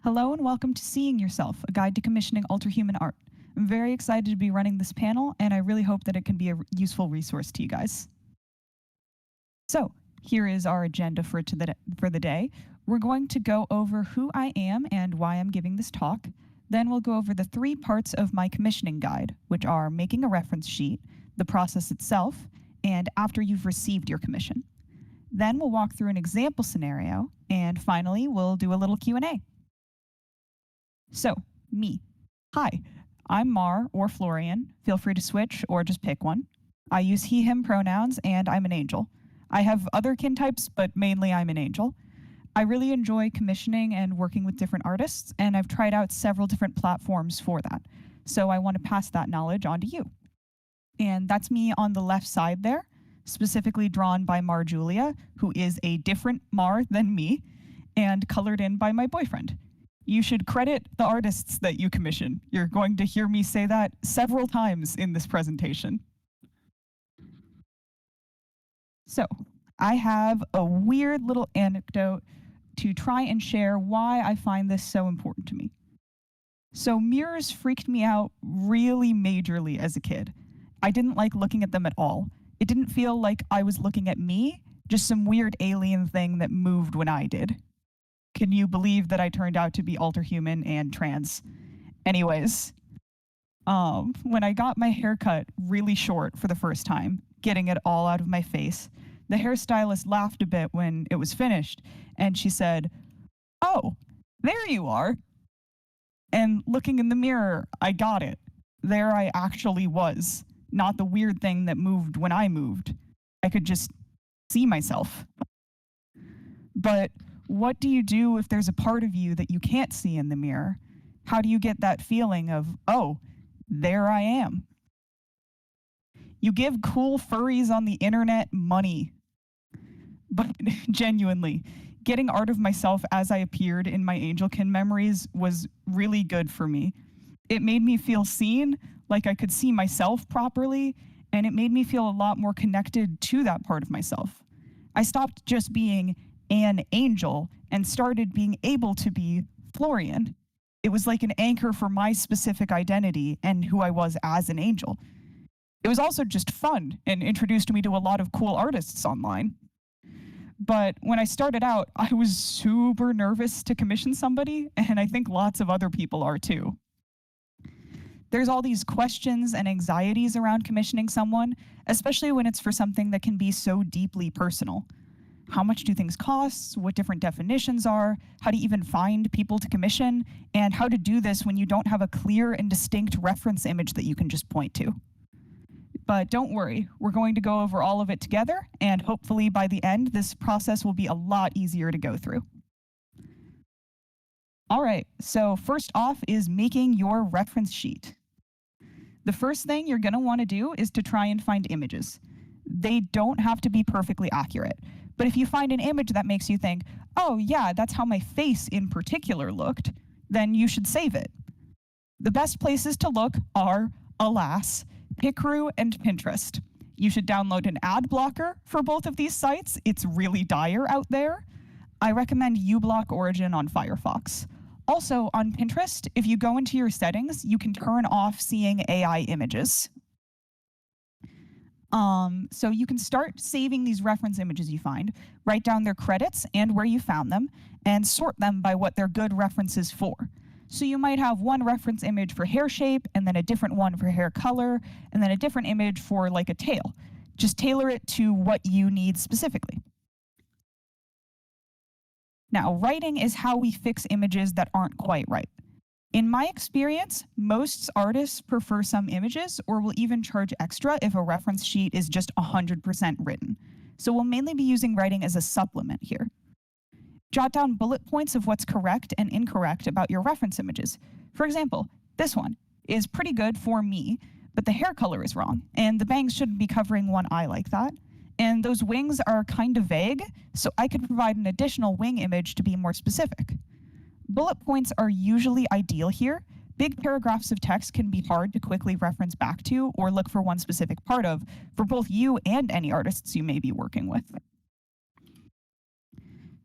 Hello and welcome to Seeing Yourself, a guide to commissioning Alterhuman art. I'm very excited to be running this panel, and I really hope that it can be a useful resource to you guys. So, here is our agenda for the day. We're going to go over who I am and why I'm giving this talk. Then we'll go over the 3 parts of my commissioning guide, which are making a reference sheet, the process itself, and after you've received your commission. Then we'll walk through an example scenario, and finally, we'll do a little Q&A. So, me. Hi, I'm Mar or Florian. Feel free to switch or just pick one. I use he, him pronouns, and I'm an angel. I have other kin types, but mainly I'm an angel. I really enjoy commissioning and working with different artists, and I've tried out several different platforms for that. So I want to pass that knowledge on to you. And that's me on the left side there, specifically drawn by Mar Julia, who is a different Mar than me, and colored in by my boyfriend. You should credit the artists that you commission. You're going to hear me say that several times in this presentation. So, I have a weird little anecdote to try and share why I find this so important to me. So, mirrors freaked me out really majorly as a kid. I didn't like looking at them at all. It didn't feel like I was looking at me, just some weird alien thing that moved when I did. Can you believe that I turned out to be alterhuman and trans? Anyways, when I got my hair cut really short for the first time, getting it all out of my face, the hairstylist laughed a bit when it was finished, and she said, "Oh, there you are." And looking in the mirror, I got it. There I actually was, not the weird thing that moved when I moved. I could just see myself. But what do you do if there's a part of you that you can't see in the mirror? How do you get that feeling of, oh, there I am? You give cool furries on the internet money. But genuinely, getting art of myself as I appeared in my Angelkin memories was really good for me. It made me feel seen, like I could see myself properly, and it made me feel a lot more connected to that part of myself. I stopped just being an angel and started being able to be Florian. It was like an anchor for my specific identity and who I was as an angel. It was also just fun and introduced me to a lot of cool artists online. But when I started out, I was super nervous to commission somebody, and I think lots of other people are too. There's all these questions and anxieties around commissioning someone, especially when it's for something that can be so deeply personal. How much do things cost? What different definitions are? How to even find people to commission? And how to do this when you don't have a clear and distinct reference image that you can just point to. But don't worry, we're going to go over all of it together, and hopefully by the end, this process will be a lot easier to go through. All right, so first off is making your reference sheet. The first thing you're going to want to do is to try and find images. They don't have to be perfectly accurate. But if you find an image that makes you think, oh yeah, that's how my face in particular looked, then you should save it. The best places to look are, alas, Picru and Pinterest. You should download an ad blocker for both of these sites. It's really dire out there. I recommend uBlock Origin on Firefox. Also, on Pinterest, if you go into your settings, you can turn off seeing AI images. So you can start saving these reference images you find, write down their credits and where you found them, and sort them by what they're good references for. So you might have one reference image for hair shape, and then a different one for hair color, and then a different image for like a tail. Just tailor it to what you need specifically. Now, writing is how we fix images that aren't quite right. In my experience, most artists prefer some images or will even charge extra if a reference sheet is just 100% written. So we'll mainly be using writing as a supplement here. Jot down bullet points of what's correct and incorrect about your reference images. For example, this one is pretty good for me, but the hair color is wrong, and the bangs shouldn't be covering one eye like that. And those wings are kind of vague, so I could provide an additional wing image to be more specific. Bullet points are usually ideal here. Big paragraphs of text can be hard to quickly reference back to or look for one specific part of for both you and any artists you may be working with.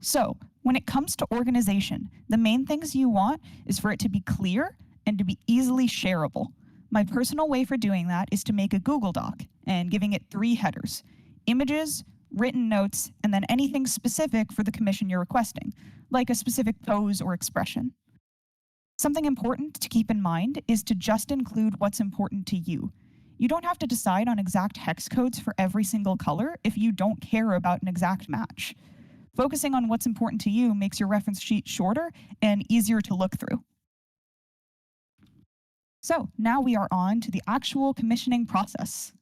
So, when it comes to organization, the main things you want is for it to be clear and to be easily shareable. My personal way for doing that is to make a Google Doc and giving it 3 headers: images, written notes, and then anything specific for the commission you're requesting, like a specific pose or expression. Something important to keep in mind is to just include what's important to you. You don't have to decide on exact hex codes for every single color if you don't care about an exact match. Focusing on what's important to you makes your reference sheet shorter and easier to look through. So now we are on to the actual commissioning process.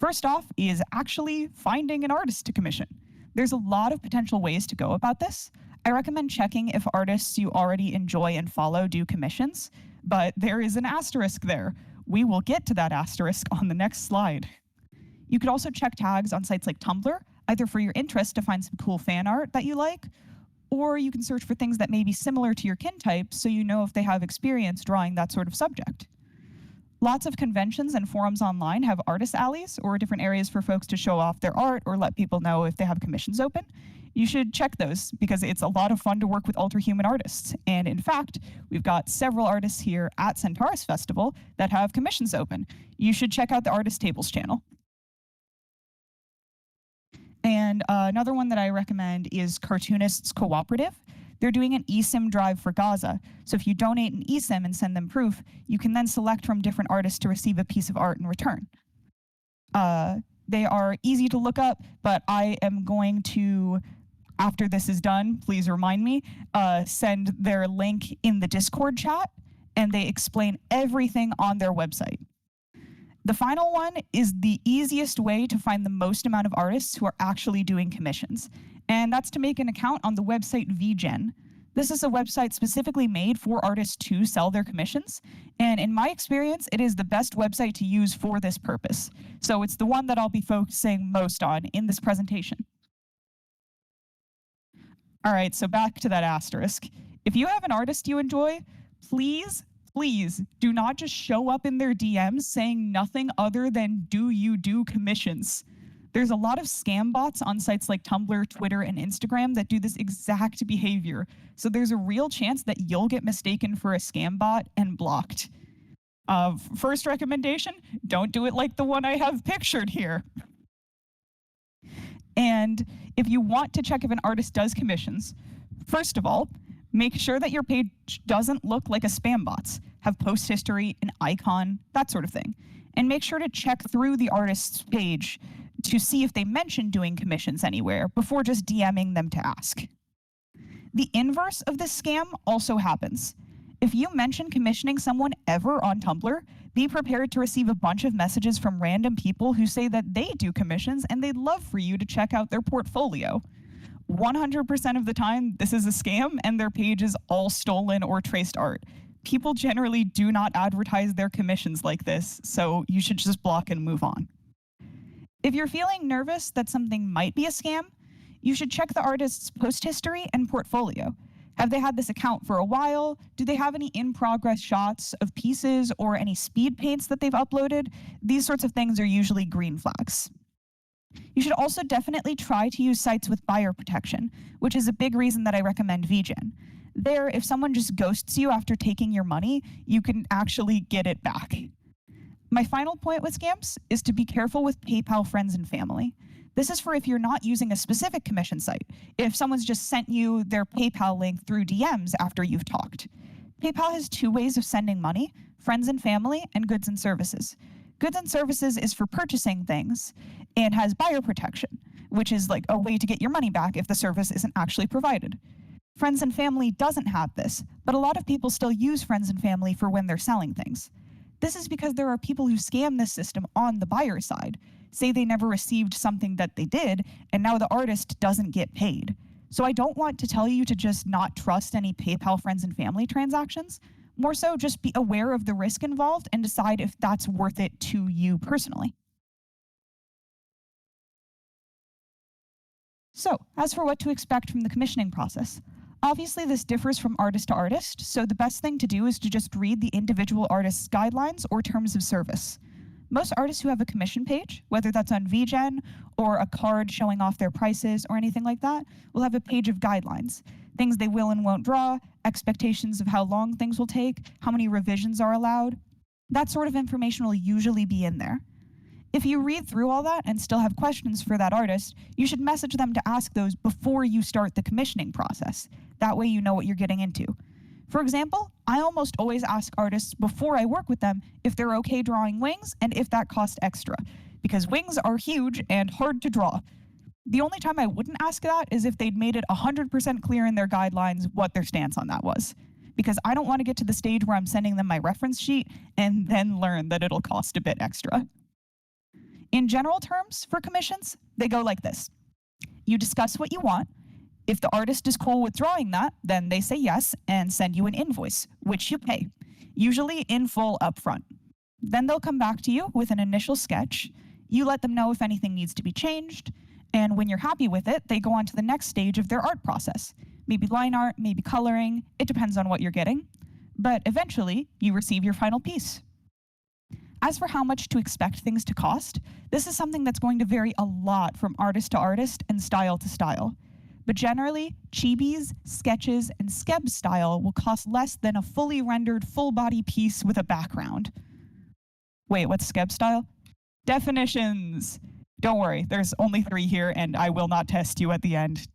First off is actually finding an artist to commission. There's a lot of potential ways to go about this. I recommend checking if artists you already enjoy and follow do commissions, but there is an asterisk there. We will get to that asterisk on the next slide. You could also check tags on sites like Tumblr, either for your interest to find some cool fan art that you like, or you can search for things that may be similar to your kintypes so you know if they have experience drawing that sort of subject. Lots of conventions and forums online have artist alleys or different areas for folks to show off their art or let people know if they have commissions open. You should check those because it's a lot of fun to work with Alterhuman artists. And in fact, we've got several artists here at Centaurus Festival that have commissions open. You should check out the Artist Tables channel. And another one that I recommend is Cartoonists Cooperative. They're doing an eSIM drive for Gaza. So if you donate an eSIM and send them proof, you can then select from different artists to receive a piece of art in return. They are easy to look up, but I am going to, after this is done, please remind me, send their link in the Discord chat, and they explain everything on their website. The final one is the easiest way to find the most amount of artists who are actually doing commissions, and that's to make an account on the website VGen. This is a website specifically made for artists to sell their commissions, and in my experience, it is the best website to use for this purpose. So it's the one that I'll be focusing most on in this presentation. All right, so back to that asterisk. If you have an artist you enjoy, please do not just show up in their DMs saying nothing other than "do you do commissions?" There's a lot of scam bots on sites like Tumblr, Twitter, and Instagram that do this exact behavior. So there's a real chance that you'll get mistaken for a scam bot and blocked. First recommendation, don't do it like the one I have pictured here. And if you want to check if an artist does commissions, first of all, make sure that your page doesn't look like a spam bot's. Have post history, an icon, that sort of thing. And make sure to check through the artist's page to see if they mention doing commissions anywhere before just DMing them to ask. The inverse of this scam also happens. If you mention commissioning someone ever on Tumblr, be prepared to receive a bunch of messages from random people who say that they do commissions and they'd love for you to check out their portfolio. 100% of the time, this is a scam and their page is all stolen or traced art. People generally do not advertise their commissions like this, so you should just block and move on. If you're feeling nervous that something might be a scam, you should check the artist's post history and portfolio. Have they had this account for a while? Do they have any in-progress shots of pieces or any speed paints that they've uploaded? These sorts of things are usually green flags. You should also definitely try to use sites with buyer protection, which is a big reason that I recommend VGen. There, if someone just ghosts you after taking your money, you can actually get it back. My final point with scams is to be careful with PayPal friends and family. This is for if you're not using a specific commission site, if someone's just sent you their PayPal link through DMs after you've talked. PayPal has 2 ways of sending money: friends and family, and goods and services. Goods and services is for purchasing things and has buyer protection, which is like a way to get your money back if the service isn't actually provided. Friends and family doesn't have this, but a lot of people still use friends and family for when they're selling things. This is because there are people who scam this system on the buyer side, say they never received something that they did, and now the artist doesn't get paid. So I don't want to tell you to just not trust any PayPal friends and family transactions. More so, just be aware of the risk involved and decide if that's worth it to you personally. So, as for what to expect from the commissioning process, obviously this differs from artist to artist, so the best thing to do is to just read the individual artist's guidelines or terms of service. Most artists who have a commission page, whether that's on VGen or a card showing off their prices or anything like that, will have a page of guidelines, things they will and won't draw, expectations of how long things will take, how many revisions are allowed. That sort of information will usually be in there. If you read through all that and still have questions for that artist, you should message them to ask those before you start the commissioning process. That way you know what you're getting into. For example, I almost always ask artists before I work with them if they're okay drawing wings and if that costs extra, because wings are huge and hard to draw. The only time I wouldn't ask that is if they'd made it 100% clear in their guidelines what their stance on that was, because I don't want to get to the stage where I'm sending them my reference sheet and then learn that it'll cost a bit extra. In general terms for commissions, they go like this. You discuss what you want. If the artist is cool with drawing that, then they say yes and send you an invoice, which you pay, usually in full upfront. Then they'll come back to you with an initial sketch. You let them know if anything needs to be changed, and when you're happy with it, they go on to the next stage of their art process. Maybe line art, maybe coloring, it depends on what you're getting. But eventually, you receive your final piece. As for how much to expect things to cost, this is something that's going to vary a lot from artist to artist and style to style. But generally, chibis, sketches, and skeb style will cost less than a fully rendered full-body piece with a background. Wait, what's skeb style? Definitions! Don't worry, there's only 3 here, and I will not test you at the end.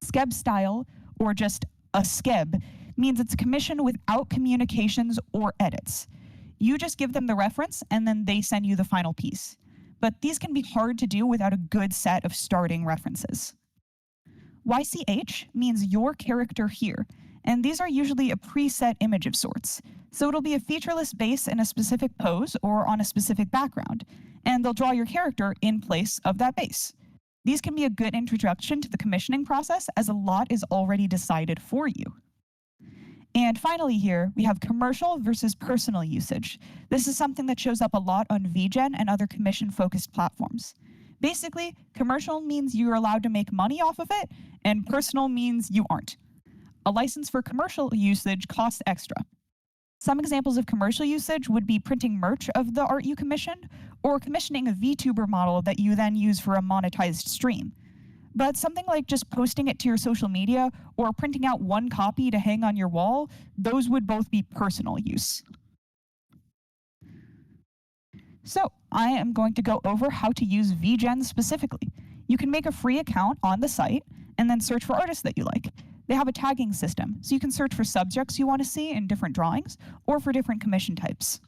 Skeb style, or just a skeb, means it's a commission without communications or edits. You just give them the reference, and then they send you the final piece. But these can be hard to do without a good set of starting references. YCH means your character here, and these are usually a preset image of sorts. So it'll be a featureless base in a specific pose or on a specific background, and they'll draw your character in place of that base. These can be a good introduction to the commissioning process, as a lot is already decided for you. And finally here, we have commercial versus personal usage. This is something that shows up a lot on VGen and other commission-focused platforms. Basically, commercial means you're allowed to make money off of it, and personal means you aren't. A license for commercial usage costs extra. Some examples of commercial usage would be printing merch of the art you commissioned, or commissioning a VTuber model that you then use for a monetized stream. But something like just posting it to your social media or printing out one copy to hang on your wall, those would both be personal use. So I am going to go over how to use VGen specifically. You can make a free account on the site and then search for artists that you like. They have a tagging system, so you can search for subjects you want to see in different drawings or for different commission types.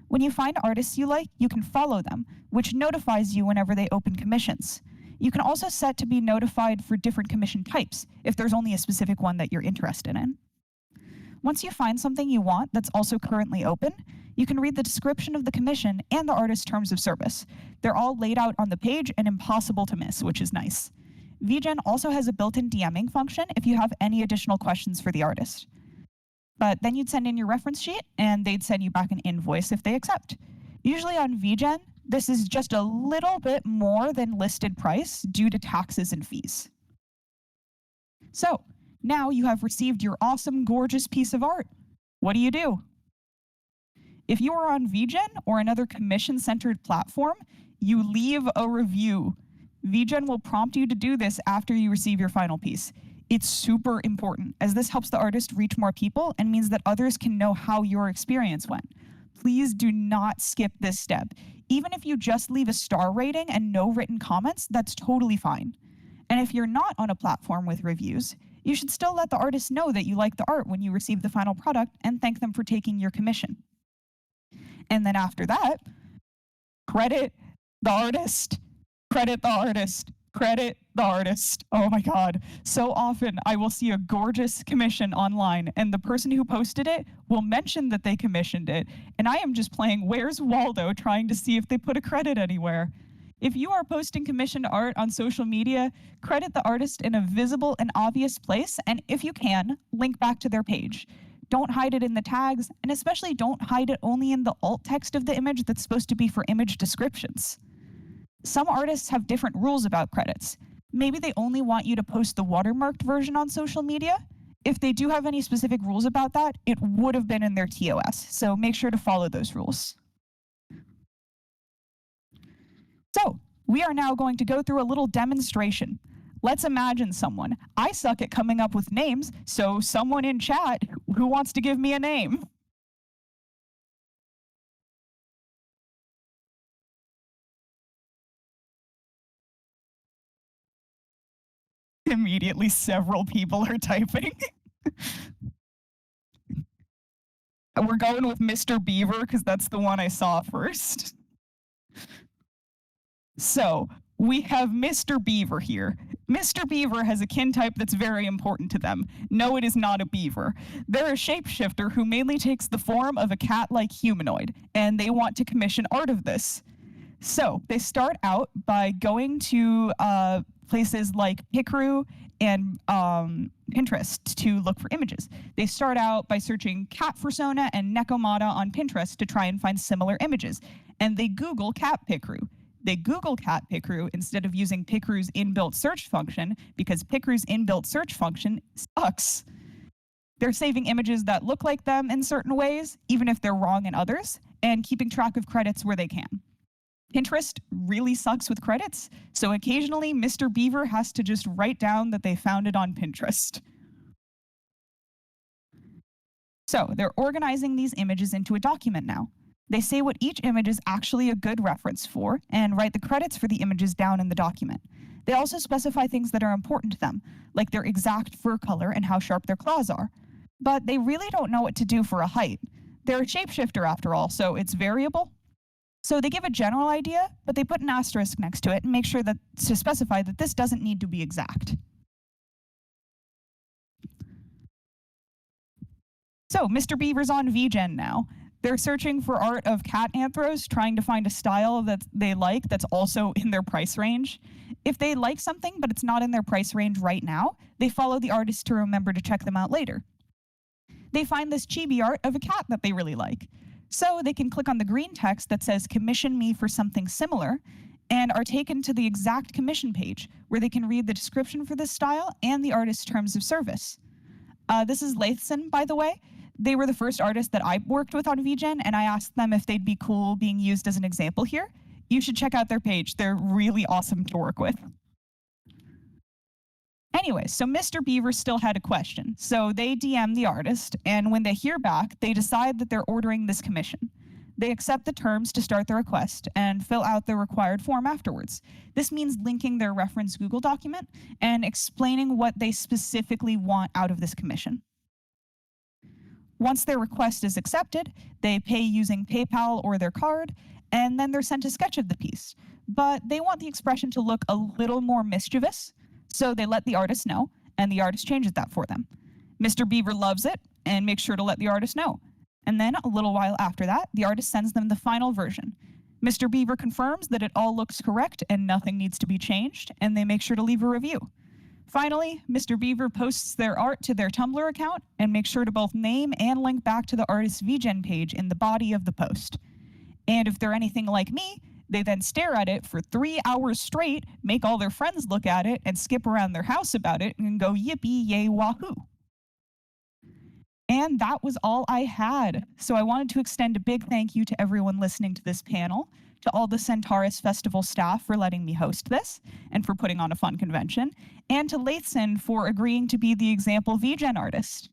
When you find artists you like, you can follow them, which notifies you whenever they open commissions. You can also set to be notified for different commission types if there's only a specific one that you're interested in. Once you find something you want that's also currently open, you can read the description of the commission and the artist's terms of service. They're all laid out on the page and impossible to miss, which is nice. VGen also has a built-in DMing function if you have any additional questions for the artist. But then you'd send in your reference sheet and they'd send you back an invoice if they accept. Usually on VGen, this is just a little bit more than listed price due to taxes and fees. So now you have received your awesome, gorgeous piece of art. What do? If you are on VGen or another commission-centered platform, you leave a review. VGen will prompt you to do this after you receive your final piece. It's super important, as this helps the artist reach more people and means that others can know how your experience went. Please do not skip this step. Even if you just leave a star rating and no written comments, that's totally fine. And if you're not on a platform with reviews, you should still let the artist know that you like the art when you receive the final product and thank them for taking your commission. And then after that, credit the artist, credit the artist, credit the artist. Oh my God. So often I will see a gorgeous commission online and the person who posted it will mention that they commissioned it. And I am just playing Where's Waldo trying to see if they put a credit anywhere. If you are posting commissioned art on social media, credit the artist in a visible and obvious place, and if you can, link back to their page. Don't hide it in the tags, and especially don't hide it only in the alt text of the image that's supposed to be for image descriptions. Some artists have different rules about credits. Maybe they only want you to post the watermarked version on social media. If they do have any specific rules about that, it would have been in their TOS, so make sure to follow those rules. So, we are now going to go through a little demonstration. Let's imagine someone. I suck at coming up with names, so someone in chat who wants to give me a name. Immediately, several people are typing. We're going with Mr. Beaver because that's the one I saw first. So we have Mr. Beaver here. Mr. Beaver has a kin type that's very important to them. No, it is not a beaver. They're a shapeshifter who mainly takes the form of a cat-like humanoid, and they want to commission art of this. So they start out by going to places like Picru and Pinterest to look for images. They start out by searching cat persona and Nekomata on Pinterest to try and find similar images. And they Google cat Picru. They Google cat Picru instead of using Picru's inbuilt search function because Picru's inbuilt search function sucks. They're saving images that look like them in certain ways, even if they're wrong in others, and keeping track of credits where they can. Pinterest really sucks with credits, so occasionally Mr. Beaver has to just write down that they found it on Pinterest. So they're organizing these images into a document now. They say what each image is actually a good reference for and write the credits for the images down in the document. They also specify things that are important to them, like their exact fur color and how sharp their claws are. But they really don't know what to do for a height. They're a shapeshifter after all, so it's variable. So they give a general idea, but they put an asterisk next to it and make sure that to specify that this doesn't need to be exact. So Mr. Beaver's on VGen now. They're searching for art of cat anthros, trying to find a style that they like that's also in their price range. If they like something but it's not in their price range right now, they follow the artist to remember to check them out later. They find this chibi art of a cat that they really like. So they can click on the green text that says commission me for something similar and are taken to the exact commission page where they can read the description for this style and the artist's terms of service. This is Lathson, by the way. They were the first artist that I worked with on VGen, and I asked them if they'd be cool being used as an example here. You should check out their page. They're really awesome to work with. Anyway, so Mr. Beaver still had a question, so they DM the artist, and when they hear back, they decide that they're ordering this commission. They accept the terms to start the request and fill out the required form afterwards. This means linking their reference Google document and explaining what they specifically want out of this commission. Once their request is accepted, they pay using PayPal or their card, and then they're sent a sketch of the piece. But they want the expression to look a little more mischievous, so they let the artist know, and the artist changes that for them. Mr. Beaver loves it and makes sure to let the artist know. And then, a little while after that, the artist sends them the final version. Mr. Beaver confirms that it all looks correct and nothing needs to be changed, and they make sure to leave a review. Finally, Mr. Beaver posts their art to their Tumblr account and makes sure to both name and link back to the artist's VGen page in the body of the post. And if they're anything like me, they then stare at it for 3 hours straight, make all their friends look at it, and skip around their house about it and go yippee yay wahoo. And that was all I had. So I wanted to extend a big thank you to everyone listening to this panel, to all the Centaurus Festival staff for letting me host this and for putting on a fun convention, and to Lathson for agreeing to be the example VGen artist.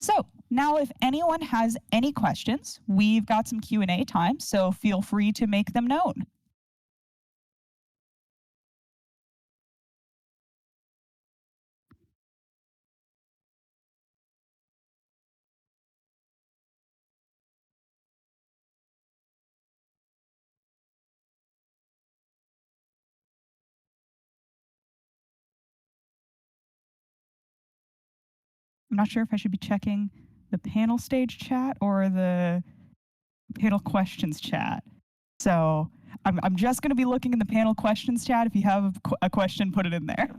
So now if anyone has any questions, we've got some Q&A time, so feel free to make them known. I'm not sure if I should be checking the panel stage chat or the panel questions chat. So I'm just going to be looking in the panel questions chat. If you have a question, put it in there.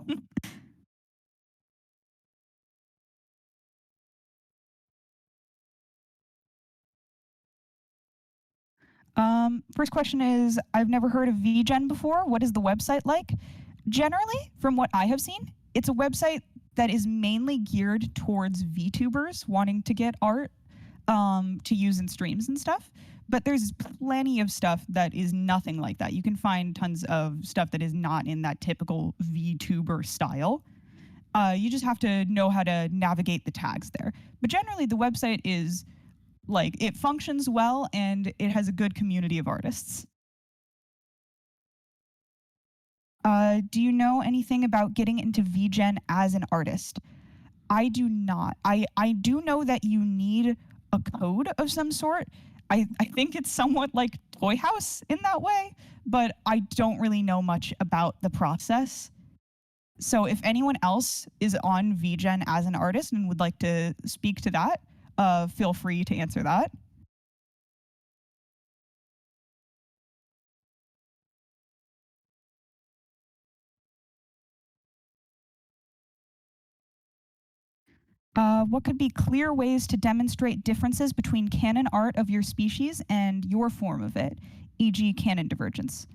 First question is, I've never heard of VGen before. What is the website like? Generally, from what I have seen, it's a website that is mainly geared towards VTubers wanting to get art to use in streams and stuff. But there's plenty of stuff that is nothing like that. You can find tons of stuff that is not in that typical VTuber style. You just have to know how to navigate the tags there. But generally, the website is like it functions well and it has a good community of artists. Do you know anything about getting into VGen as an artist? I do not. I do know that you need a code of some sort. I think it's somewhat like Toy House in that way, but I don't really know much about the process. So if anyone else is on VGen as an artist and would like to speak to that, feel free to answer that. What could be clear ways to demonstrate differences between canon art of your species and your form of it, e.g., canon divergence?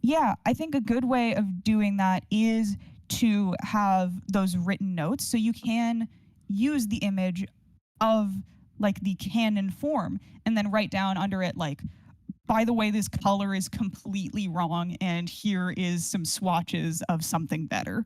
Yeah, I think a good way of doing that is to have those written notes so you can use the image of like the canon form and then write down under it like, by the way, this color is completely wrong and here is some swatches of something better.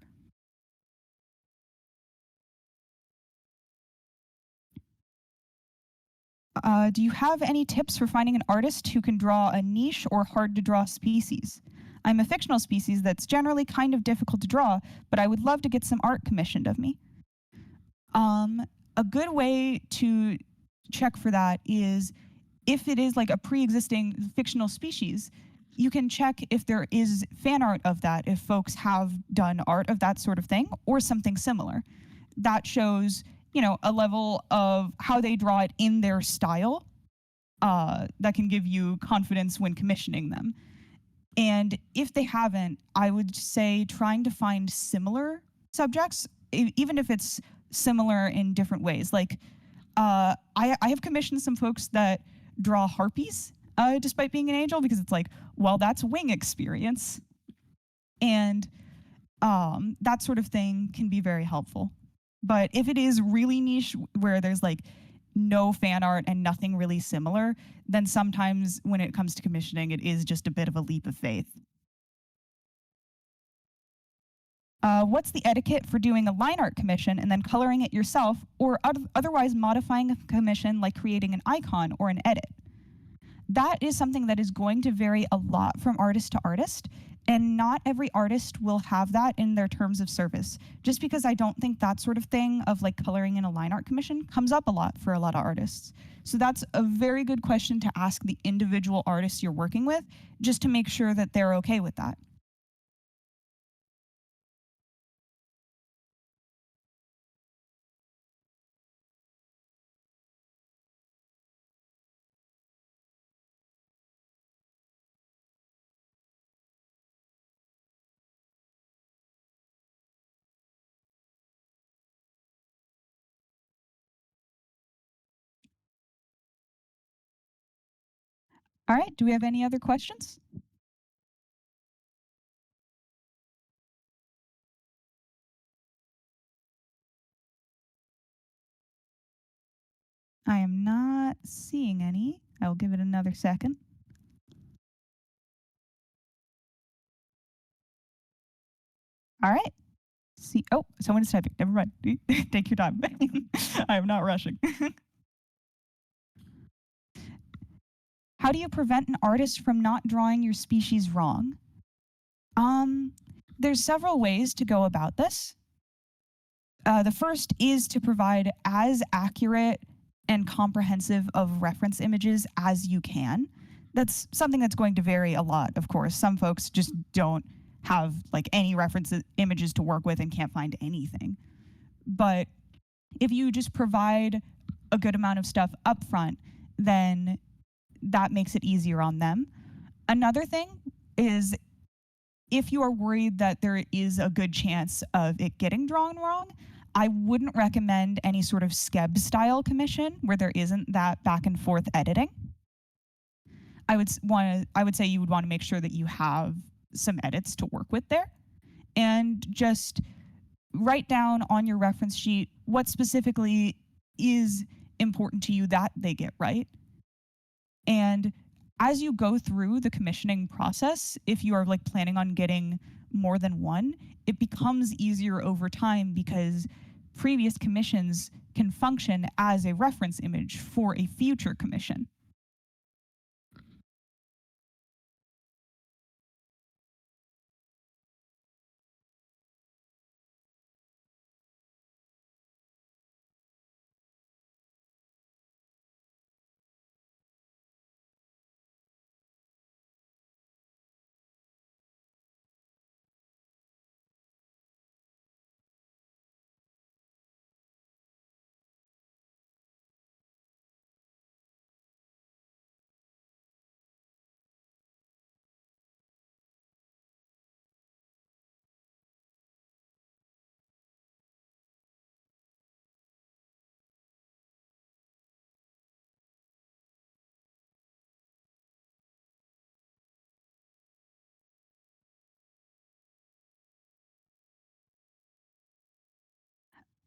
Do you have any tips for finding an artist who can draw a niche or hard to draw species? I'm a fictional species that's generally kind of difficult to draw, but I would love to get some art commissioned of me. Um, a good way to check for that is if it is like a pre-existing fictional species, you can check if there is fan art of that, if folks have done art of that sort of thing or something similar. That shows, a level of how they draw it in their style that can give you confidence when commissioning them. And if they haven't, I would say trying to find similar subjects, even if it's similar in different ways. Like, I have commissioned some folks that draw harpies, despite being an angel, because it's like, well, that's wing experience. And that sort of thing can be very helpful. But if it is really niche where there's like no fan art and nothing really similar, then sometimes when it comes to commissioning, it is just a bit of a leap of faith. What's the etiquette for doing a line art commission and then coloring it yourself, or otherwise modifying a commission like creating an icon or an edit? That is something that is going to vary a lot from artist to artist. And not every artist will have that in their terms of service, just because I don't think that sort of thing of like coloring in a line art commission comes up a lot for a lot of artists. So that's a very good question to ask the individual artists you're working with, just to make sure that they're okay with that. All right, do we have any other questions? I am not seeing any. I will give it another second. All right. See, oh, someone is typing. Never mind. Take your time. I am not rushing. How do you prevent an artist from not drawing your species wrong? Um, there's several ways to go about this. The first is to provide as accurate and comprehensive of reference images as you can. That's something that's going to vary a lot, of course. Some folks just don't have like any reference images to work with and can't find anything. But if you just provide a good amount of stuff up front, then that makes it easier on them. Another thing is if you are worried that there is a good chance of it getting drawn wrong, I wouldn't recommend any sort of skeb style commission where there isn't that back and forth editing. I would say you would want to make sure that you have some edits to work with there and just write down on your reference sheet what specifically is important to you that they get right. And as you go through the commissioning process, if you are like planning on getting more than one, it becomes easier over time because previous commissions can function as a reference image for a future commission.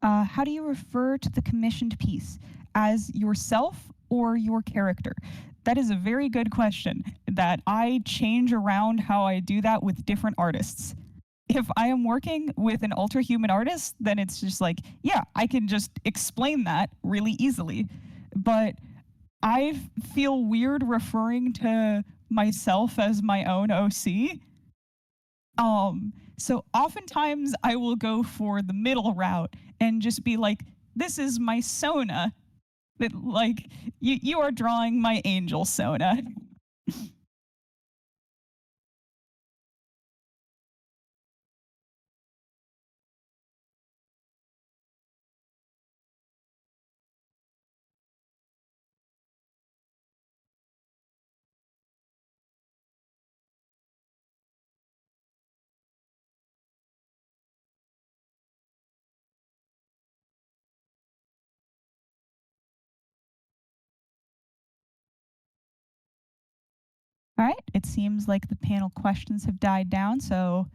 How do you refer to the commissioned piece? As yourself or your character? That is a very good question that I change around how I do that with different artists. If I am working with an Alterhuman artist, then it's just like, yeah, I can just explain that really easily. But I feel weird referring to myself as my own OC. So oftentimes I will go for the middle route and just be like, this is my Sona. That like you are drawing my angel Sona. All right, it seems like the panel questions have died down, so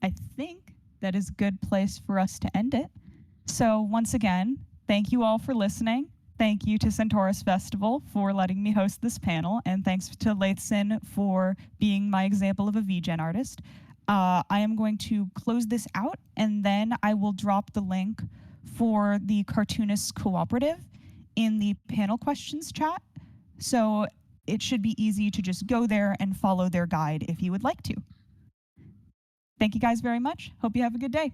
I think that is a good place for us to end it. So once again, thank you all for listening. Thank you to Centaurus Festival for letting me host this panel, and thanks to Laithson for being my example of a VGen artist. I am going to close this out, and then I will drop the link for the Cartoonists Cooperative in the panel questions chat. So it should be easy to just go there and follow their guide if you would like to. Thank you guys very much. Hope you have a good day.